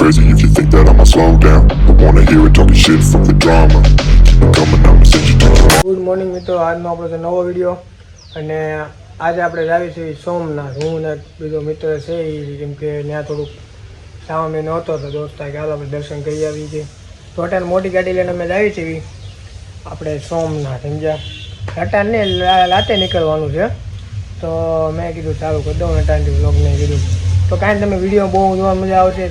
crazy if you think that I'ma slow down. Don't wanna hear it talking shit, fuck the drama. Keep it coming, I'ma send you to your good morning મિત્રો, આજનો આપણો નવો video. અને આજે આપણે જાવી છીએ સોમનાથ. હું ને બીજો મિત્ર છે કેમ કે ત્યાં થોડુંક શ્રાવણ મહિનો હતો તો દોસ્તા કે હાલ આપણે દર્શન કરી આવી છીએ. તો અટાણે મોટી ગાડી લઈને અમે જાવી છીએ આપણે સોમનાથ. સમજ્યા? અટાણે રાતે નીકળવાનું છે તો મેં કીધું ચાલુ કરી દઉં અટાણથી વ્લોગને કીધું. તો કાંઈ તમે વિડીયો બહુ જોવા મજા આવશે.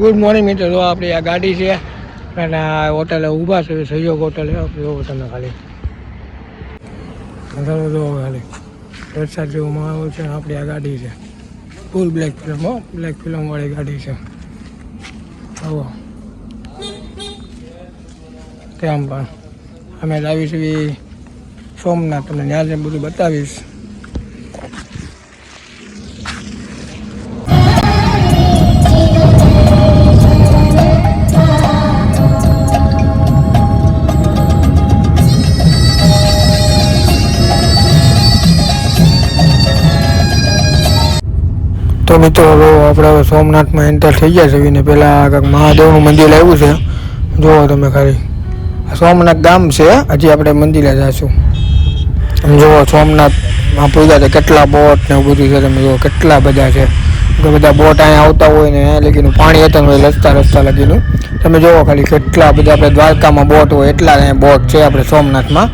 ગુડ મોર્નિંગ મિત્રો, જો આપણી આ ગાડી છે અને આ હોટલે ઊભા છે સહયોગ હોટલે. જોવો તમે ખાલી જોવો ખાલી વરસાદ જેવો માહોલ છે. આપણી આ ગાડી છે ફૂલ બ્લેક ફિલ્મ, બ્લેક ફિલ્મવાળી ગાડી છે. આવો તેમ પણ અમે લાવીશ સોમનાથ, તમને ત્યાં જ બધું બતાવીશ. તો મિત્રો આપણે હવે સોમનાથમાં એન્ટર થઈ ગયા છે ને પહેલાં કાંઈક મહાદેવનું મંદિર આવ્યું છે. જુઓ તમે ખાલી સોમનાથ ગામ છે, હજી આપણે મંદિરે જઈશું. જુઓ સોમનાથમાં પૂજા છે, કેટલા બોટ ને એવું બધું છે. તમે જુઓ કેટલા બધા છે, બધા બોટ અહીંયા આવતા હોય ને અહીંયા લગીનું પાણી હતા હોય રસ્તા લગીનું. તમે જુઓ ખાલી કેટલા બધા આપણે દ્વારકામાં બોટ હોય એટલા અહીંયા બોટ છે આપણે સોમનાથમાં.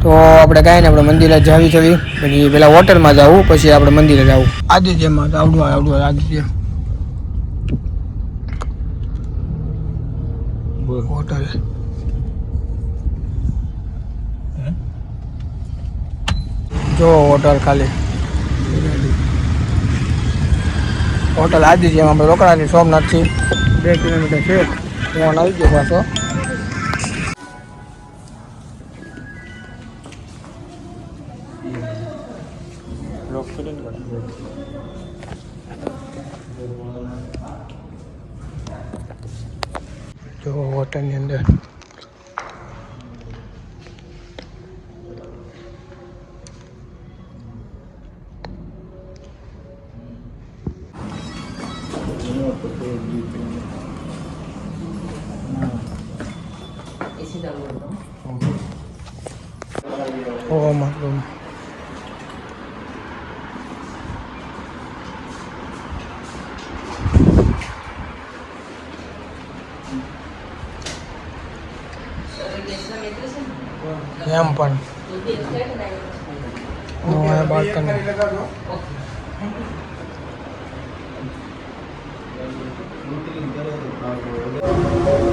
તો આપણે કાંઈ ને આપણે મંદિરે જાવી છવી, પછી પેલા હોટલમાં જવું, પછી આપણે મંદિરે જવું. આદિત્યમાં આવડું આદિત્ય હોટલ. જો હોટલ ખાલી હોટલ આદિત્યમાં આપણે રોકડાથી સોમનાથથી 2 કિલોમીટર છે. ફોન આવી ગયો પાછો. જો હોટલની અંદર એમ પણ બાલ્કની.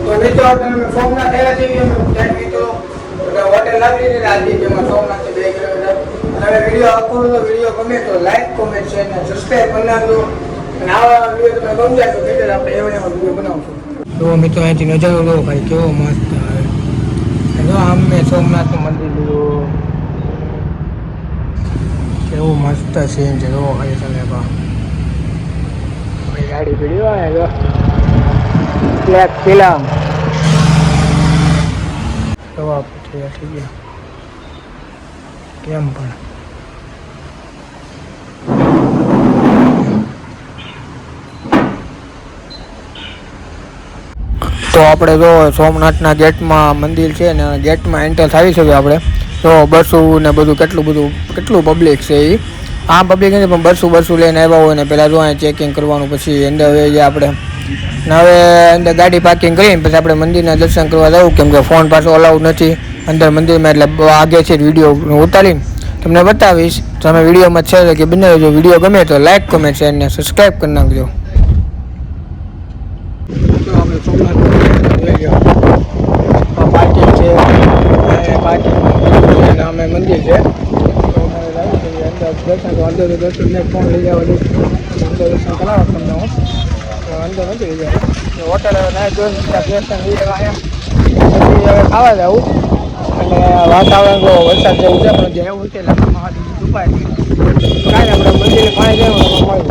તો મિત્રો તમે સોમનાથ આવ્યા છે હોટેલ લાવી આદિત્યમાં સોમનાથ 2 કિલોમીટર. અને વિડીયો આખો વિડીયો ગમે તો લાઈક કોમેન્ટ શેર અને સબસ્ક્રાઈબ કરી નાખજો. અને આવા વિડીયો તમે ગમશે તો કીધે આપણે એવા વિડીયો બનાવશું. તો મિત્રો અહીંથી નજારો લો ભાઈ કેવો મસ્ત આવે. જો આમ મેં સોમનાથનું મંદિર જોયું, કેવું મસ્ત સીન છે. જો ખાલી તમે ભાઈ ગાડી પીડી હોય જો બ્લેક ફિલ્મ જવાબ થઈ ગયા કેમ પણ. તો આપણે જો સોમનાથના ગેટમાં મંદિર છે ને ગેટમાં એન્ટર થઈ શકીએ આપણે. તો બસું ને બધું કેટલું પબ્લિક છે. એ આમ પબ્લિક નથી પણ બસું લઈને આવ્યા હોય ને પહેલાં જો અહીંયા ચેકિંગ કરવાનું, પછી અંદર જઈએ આપણે. ને હવે અંદર ગાડી પાર્કિંગ કરીને પછી આપણે મંદિરના દર્શન કરવા જવું, કેમ કે ફોન પાછો અલાઉડ નથી અંદર મંદિરમાં. એટલે આગે છે વિડીયો ઉતારીને તમને બતાવીશ. તમે વિડીયોમાં છે કે બનાવજો. વિડીયો ગમે તો લાઈક કોમેન્ટ શેર અને સબસ્ક્રાઈબ કરી નાખજો. આપણે સોમનાથ પાર્કિંગ છે, પાર્કિંગ અમે મંદિર છે. અંદર દર્શન ને ફોન લઈ જવા દઉં, અંદર દર્શન કરાવો તમને. હું અંદર નથી લઈ જાય હોટલ ના જોઈને દર્શન લઈ જવા અહીંયા હવે ખાવા જવું. અને વાતાવરણ તો વરસાદ જેવું છે પણ જે એવું છે લગ્નમાં દુપાય કાંઈ આપણે મંદિરે પાણી જાય મળ્યું.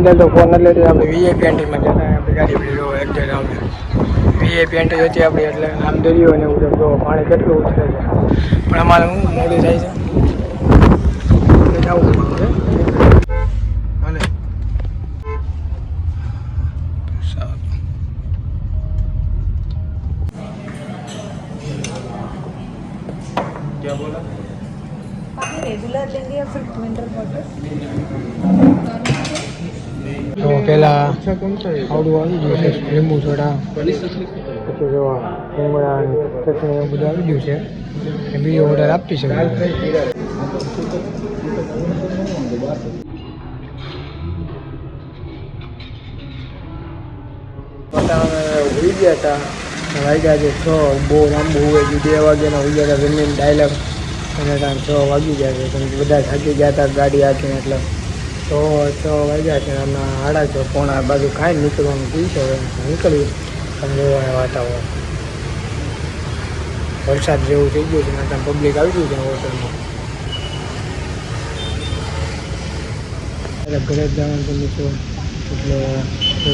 અંદર તો ફોન એટલે આપણે વીઆઈપી એન્ટ્રીમાં જતા આપણી ગાડી પડી જો એક્ઝેટ આવે વીઆઈપી એન્ટ્રી હતી આપણી એટલે આમ દરિયો ને એવું જો પાણી કેટલું ઉતરે છે પણ અમારે હું મોડું થાય છે એટલે જવું પડે ભલે સારું क्या बोला पानी रेगुलर लेंगे या फिर मिनरल वाटर તો પહેલાં આવડું આવી ગયું છે લીંબુ સોડા પછી જો લીમડા ચટણી એવું બધું આવી ગયું છે એ બીજો ઓર્ડર આપી શકે હોઈ ગયા હતા વાગ્યા છે 6 બહુ લાંબુ હોય છે 2 વાગ્યાના હોઈ ગયા હતા જમીન ડાયલોગ અને ટાઈમ 6 વાગી ગયા છે કેમ કે બધા થાકી ગયા હતા ગાડી હાકીને એટલે 6 વાગ્યા છે હમણાં 6:30 પોણા બાજુ ખાઈને નીકળવાનું કહી છે હવે નીકળ્યું તમે જોવા વાતાવરણ વરસાદ જેવું થઈ ગયું છે ત્યાં પબ્લિક આવી ગયું છે હોટલમાં એટલે ઘરે જ જવાનું તો મિત્રો એટલે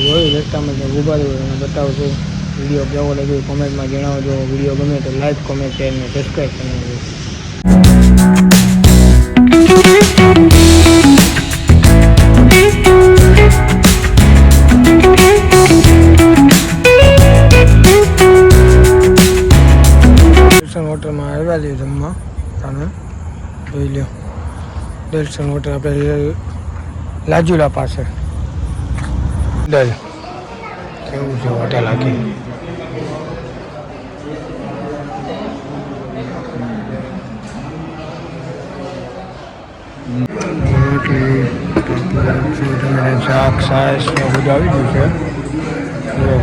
જોયું રસ્તામાં ત્યાં ઊભા રહ્યું અને બતાવું છું વિડીયો કેવો લાગ્યો કોમેન્ટમાં જણાવજો વિડીયો ગમે તો લાઈક કોમેન્ટ શેર અને સબસ્ક્રાઈબ કરજો હોટલમાં આવ્યા છે જમવા તમે જોઈ લો દિલશન હોટલ આપણે લાજુલા પાસે દલ કેવું છે હોટલ આખી રોટલી શાક સાસ ને બધું આવી ગયું છે જો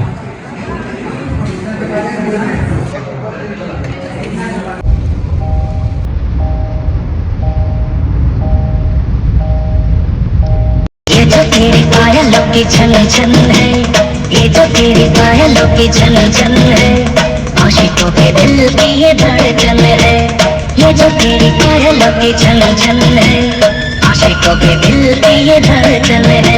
ये जो तेरी पायलों की छन छन है ये जो तेरी पायलों की छन छन है आशिकों के दिल की ये धड़कन है ये जो तेरी पायलों की छन छन है आशिकों के दिल की ये धड़कन है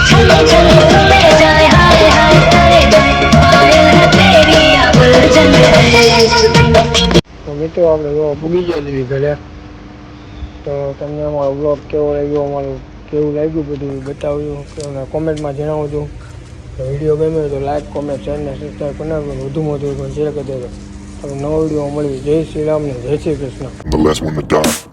छन छन तुम्हें जाए हाय हाय करे जाए पायल है तेरी अब उलझन है તો મિત્રો આપણે જો પૂગી ગયા જેવી ઘરે તો તમને અમારો બ્લોગ કેવો લાગ્યો અમારું કેવું લાગ્યું બધું બતાવ્યું અને કોમેન્ટમાં જણાવજો વિડીયો ગમ્યો તો લાઈક કોમેન્ટ શેર ને સબસ્ક્રાઈબ કરી નાખજો વધુમાં વધુ શેર કરી દેજો હવે નવો વિડીયો મળી જય શ્રી રામ ને જય Shri Krishna I'm the last one to die.